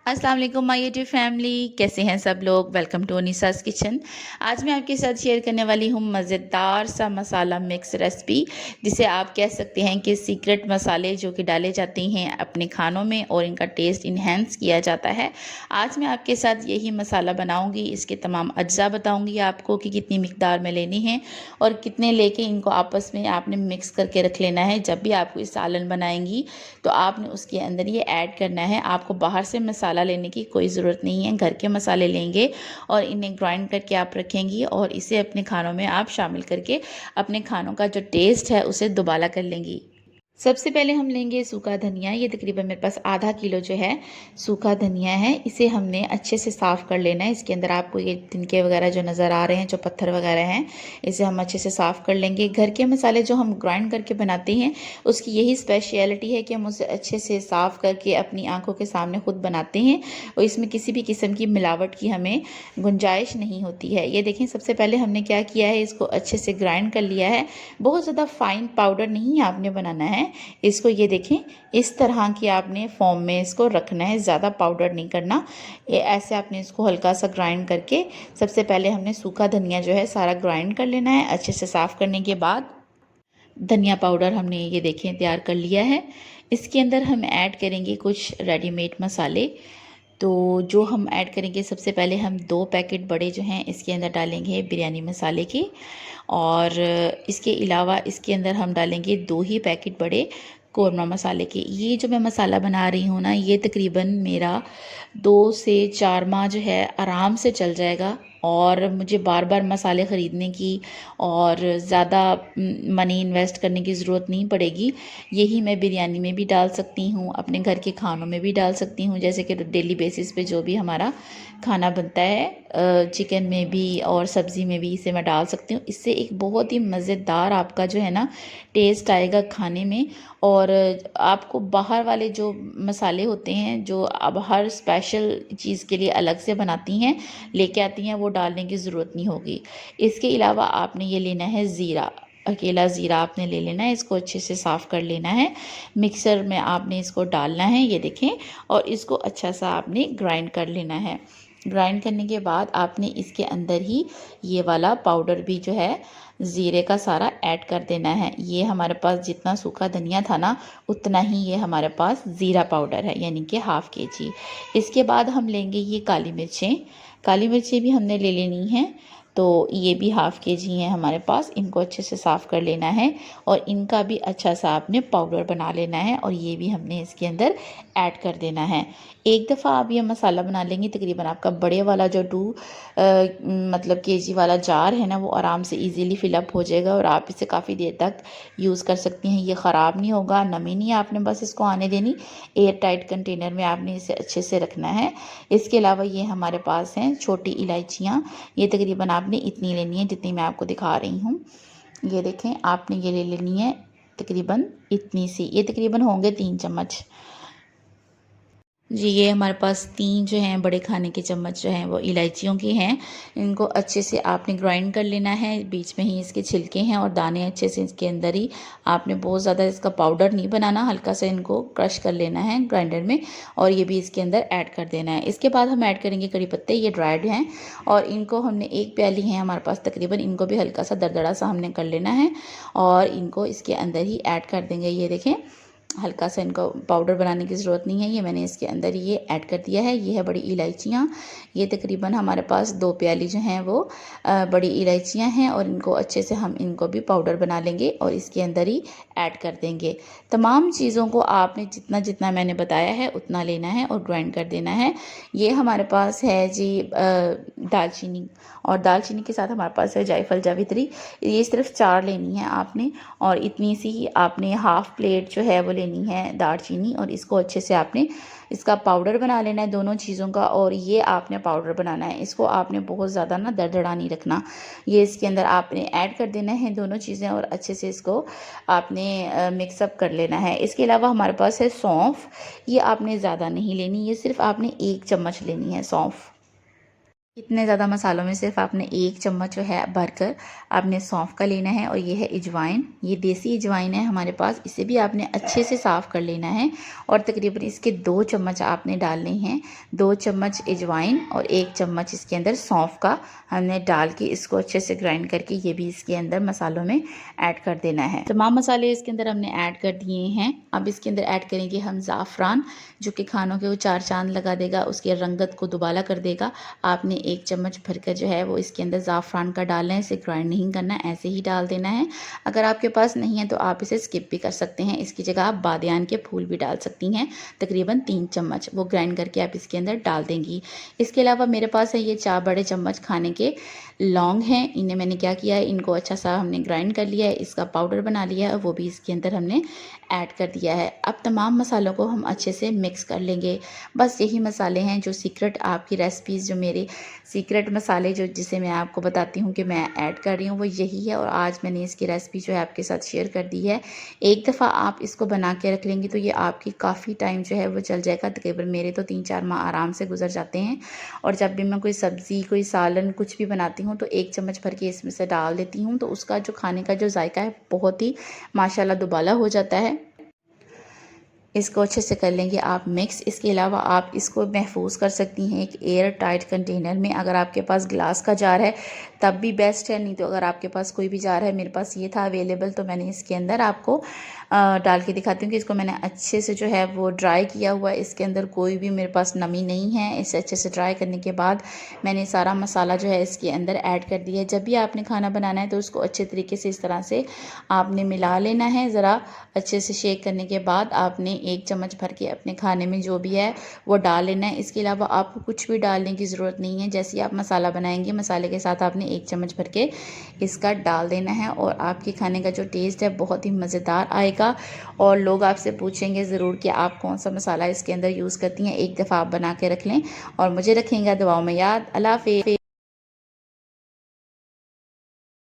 अस्सलाम वालेकुम my YouTube family, कैसे हैं सब लोग। Welcome to Anisa's kitchen. आज मैं आपके साथ शेयर करने वाली हूँ मज़ेदार सा मसाला मिक्स रेसिपी, जिसे आप कह सकते हैं कि सीक्रेट मसाले जो कि डाले जाते हैं अपने खानों में और इनका टेस्ट इन्हेंस किया जाता है। आज मैं आपके साथ यही मसाला बनाऊँगी, इसके तमाम अज्जा बताऊँगी आपको कि कितनी मिकदार में लेने हैं और कितने लेके इनको आपस में आपने मिक्स करके रख लेना है। जब भी आप कोई सालन बनाएंगी तो आपने उसके अंदर ये ऐड करना है। आपको बाहर से मसाला लेने की कोई ज़रूरत नहीं है, घर के मसाले लेंगे और इन्हें ग्राइंड करके आप रखेंगी और इसे अपने खानों में आप शामिल करके अपने खानों का जो टेस्ट है उसे दुबाला कर लेंगी। सबसे पहले हम लेंगे सूखा धनिया। ये तकरीबन मेरे पास आधा किलो जो है सूखा धनिया है। इसे हमने अच्छे से साफ़ कर लेना है। इसके अंदर आपको ये तिनके वगैरह जो नज़र आ रहे हैं, जो पत्थर वगैरह हैं, इसे हम अच्छे से साफ़ कर लेंगे। घर के मसाले जो हम ग्राइंड करके बनाते हैं उसकी यही स्पेशलिटी है कि हम उसे अच्छे से साफ़ करके अपनी आंखों के सामने खुद बनाते हैं और इसमें किसी भी किस्म की मिलावट की हमें गुंजाइश नहीं होती है। ये देखें, सबसे पहले हमने क्या किया है, इसको अच्छे से ग्राइंड कर लिया है। बहुत ज़्यादा फाइन पाउडर नहीं आपने बनाना है इसको। ये देखें, इस तरह की आपने फॉर्म में इसको रखना है, ज़्यादा पाउडर नहीं करना। ये ऐसे आपने इसको हल्का सा ग्राइंड करके सबसे पहले हमने सूखा धनिया जो है सारा ग्राइंड कर लेना है। अच्छे से साफ़ करने के बाद धनिया पाउडर हमने ये देखें तैयार कर लिया है। इसके अंदर हम ऐड करेंगे कुछ रेडीमेड मसाले। तो जो हम ऐड करेंगे, सबसे पहले हम 2 पैकेट बड़े जो हैं इसके अंदर डालेंगे बिरयानी मसाले के, और इसके अलावा इसके अंदर हम डालेंगे 2 ही पैकेट बड़े कोरमा मसाले के। ये जो मैं मसाला बना रही हूँ ना, ये तकरीबन मेरा 2 से 4 माह जो है आराम से चल जाएगा और मुझे बार बार मसाले ख़रीदने की और ज़्यादा मनी इन्वेस्ट करने की ज़रूरत नहीं पड़ेगी। यही मैं बिरयानी में भी डाल सकती हूँ, अपने घर के खानों में भी डाल सकती हूँ, जैसे कि डेली बेसिस पे जो भी हमारा खाना बनता है, चिकन में भी और सब्ज़ी में भी इसे मैं डाल सकती हूँ। इससे एक बहुत ही मज़ेदार आपका जो है ना टेस्ट आएगा खाने में। और आपको बाहर वाले जो मसाले होते हैं जो अब हर स्पेशल चीज़ के लिए अलग से बनाती हैं लेके आती हैं, वो डालने की ज़रूरत नहीं होगी। इसके अलावा आपने ये लेना है ज़ीरा। अकेला ज़ीरा आपने ले लेना है, इसको अच्छे से साफ़ कर लेना है। मिक्सर में आपने इसको डालना है, ये देखें, और इसको अच्छा सा आपने ग्राइंड कर लेना है। ग्राइंड करने के बाद आपने इसके अंदर ही ये वाला पाउडर भी जो है ज़ीरे का सारा ऐड कर देना है। ये हमारे पास जितना सूखा धनिया था ना, उतना ही ये हमारे पास ज़ीरा पाउडर है, यानी कि हाफ़ केजी। इसके बाद हम लेंगे ये काली मिर्चें। काली मिर्चें भी हमने ले लेनी हैं, तो ये भी हाफ़ केजी हैं हमारे पास। इनको अच्छे से साफ़ कर लेना है और इनका भी अच्छा सा आपने पाउडर बना लेना है और ये भी हमने इसके अंदर ऐड कर देना है। एक दफ़ा आप ये मसाला बना लेंगे, तकरीबन आपका बड़े वाला जो मतलब केजी वाला जार है ना, वो आराम से इजीली फिलअप हो जाएगा और आप इसे काफ़ी देर तक यूज़ कर सकती हैं। ये ख़राब नहीं होगा, नमी नहीं आपने बस इसको आने देनी। एयर टाइट कंटेनर में आपने इसे अच्छे से रखना है। इसके अलावा ये हमारे पास हैं छोटी इलायचियाँ। ये तकरीबन आपने इतनी लेनी है जितनी मैं आपको दिखा रही हूँ। ये देखें, आपने ये ले लेनी है तकरीबन इतनी सी। ये तकरीबन होंगे 3 चम्मच जी। ये हमारे पास 3 जो हैं बड़े खाने के चम्मच जो हैं वो इलायचियों के हैं। इनको अच्छे से आपने ग्राइंड कर लेना है। बीच में ही इसके छिलके हैं और दाने अच्छे से इसके अंदर ही। आपने बहुत ज़्यादा इसका पाउडर नहीं बनाना, हल्का सा इनको क्रश कर लेना है ग्राइंडर में और ये भी इसके अंदर ऐड कर देना है। इसके बाद हम ऐड करेंगे कड़ी पत्ते। ये ड्राइड हैं और इनको हमने 1 प्याली है हमारे पास तकरीबन, इनको भी हल्का सा दरदरा सा हमने कर लेना है और इनको इसके अंदर ही ऐड कर देंगे। ये देखें, हल्का सा इनको पाउडर बनाने की ज़रूरत नहीं है, ये मैंने इसके अंदर ये ऐड कर दिया है। ये है बड़ी इलायचियाँ। ये तकरीबन हमारे पास 2 प्याली जो हैं वो बड़ी इलायचियाँ हैं और इनको अच्छे से हम इनको भी पाउडर बना लेंगे और इसके अंदर ही ऐड कर देंगे। तमाम चीज़ों को आपने जितना जितना मैंने बताया है उतना लेना है और ग्राइंड कर देना है। ये हमारे पास है जी दालचीनी, और दालचीनी के साथ हमारे पास है जायफल जावित्री। ये सिर्फ 4 लेनी है आपने और इतनी सी ही आपने हाफ़ प्लेट जो है वो लेनी है दालचीनी और इसको अच्छे से आपने इसका पाउडर बना लेना है दोनों चीज़ों का। और ये आपने पाउडर बनाना है, इसको आपने बहुत ज़्यादा ना दरदरा नहीं रखना। ये इसके अंदर आपने ऐड कर देना है दोनों चीज़ें और अच्छे से इसको आपने मिक्सअप कर लेना है। इसके अलावा हमारे पास है सौंफ। ये आपने ज़्यादा नहीं लेनी, ये सिर्फ आपने 1 चम्मच लेनी है सौंफ। इतने ज़्यादा मसालों में सिर्फ आपने 1 चम्मच जो है भरकर आपने सौंफ का लेना है और ये है अजवाइन, ये देसी अजवाइन है हमारे पास, इसे भी आपने अच्छे से साफ़ कर लेना है और तकरीबन इसके 2 चम्मच आपने डालने हैं। 2 चम्मच अजवाइन और 1 चम्मच इसके अंदर सौंफ का हमने डाल के इसको अच्छे से ग्राइंड करके ये भी इसके अंदर मसालों में ऐड कर देना है। तमाम मसाले इसके अंदर हमने ऐड कर दिए हैं। अब इसके अंदर ऐड करेंगे हम ज़ाफ़रान, जो कि खानों के वो 4 चाँद लगा देगा, उसकी रंगत को दुबाला कर देगा। आपने 1 चम्मच भरकर जो है वो इसके अंदर ज़ाफ़रान का डालना है, इसे ग्राइंड नहीं करना, ऐसे ही डाल देना है। अगर आपके पास नहीं है तो आप इसे स्किप भी कर सकते हैं, इसकी जगह आप बादियान के फूल भी डाल सकती हैं, तकरीबन 3 चम्मच वो ग्राइंड करके आप इसके अंदर डाल देंगी। इसके अलावा मेरे पास है ये 4 बड़े चम्मच खाने के लौंग हैं, इन्हें मैंने क्या किया है, इनको अच्छा सा हमने ग्राइंड कर लिया है, इसका पाउडर बना लिया है, वो भी इसके अंदर हमने ऐड कर दिया है। अब तमाम मसालों को हम अच्छे से मिक्स कर लेंगे। बस यही मसाले हैं जो सीक्रेट आपकी रेसिपीज़, जो मेरे सीक्रेट मसाले जो जिसे मैं आपको बताती हूँ कि मैं ऐड कर रही हूँ, वो यही है और आज मैंने इसकी रेसिपी जो है आपके साथ शेयर कर दी है। एक दफ़ा आप इसको बना के रख लेंगी तो ये आपकी काफ़ी टाइम जो है वो चल जाएगा, तकरीबन मेरे तो 3-4 माह आराम से गुजर जाते हैं। और जब भी मैं कोई सब्ज़ी, कोई सालन कुछ भी बनाती हूँ तो 1 चम्मच भर के इसमें से डाल देती हूँ, तो उसका जो खाने का जो जायका है बहुत ही माशाल्लाह दुबाला हो जाता है। इसको अच्छे से कर लेंगे आप मिक्स। इसके अलावा आप इसको महफूज कर सकती हैं एक एयर टाइट कंटेनर में। अगर आपके पास ग्लास का जार है तब भी बेस्ट है, नहीं तो अगर आपके पास कोई भी जार है, मेरे पास ये था अवेलेबल तो मैंने इसके अंदर आपको डाल के दिखाती हूँ कि इसको मैंने अच्छे से जो है वो ड्राई किया हुआ है। इसके अंदर कोई भी मेरे पास नमी नहीं है। इसे अच्छे से ड्राई करने के बाद मैंने सारा मसाला जो है इसके अंदर ऐड कर दिया है। जब भी आपने खाना बनाना है तो उसको अच्छे तरीके से इस तरह से आपने मिला लेना है। ज़रा अच्छे से शेक करने के बाद आपने 1 चम्मच भर के अपने खाने में जो भी है वो डाल लेना है। इसके अलावा आपको कुछ भी डालने की ज़रूरत नहीं है। जैसे ही आप मसाला बनाएंगे, मसाले के साथ आपने 1 चम्मच भर के इसका डाल देना है और आपके खाने का जो टेस्ट है बहुत ही मज़ेदार आएगा। और लोग आपसे पूछेंगे ज़रूर कि आप कौन सा मसाला इसके अंदर यूज़ करती हैं। एक दफ़ा आप बना के रख लें और मुझे रखेंगे दुआओं में याद। अल्लाह हाफ़िज़।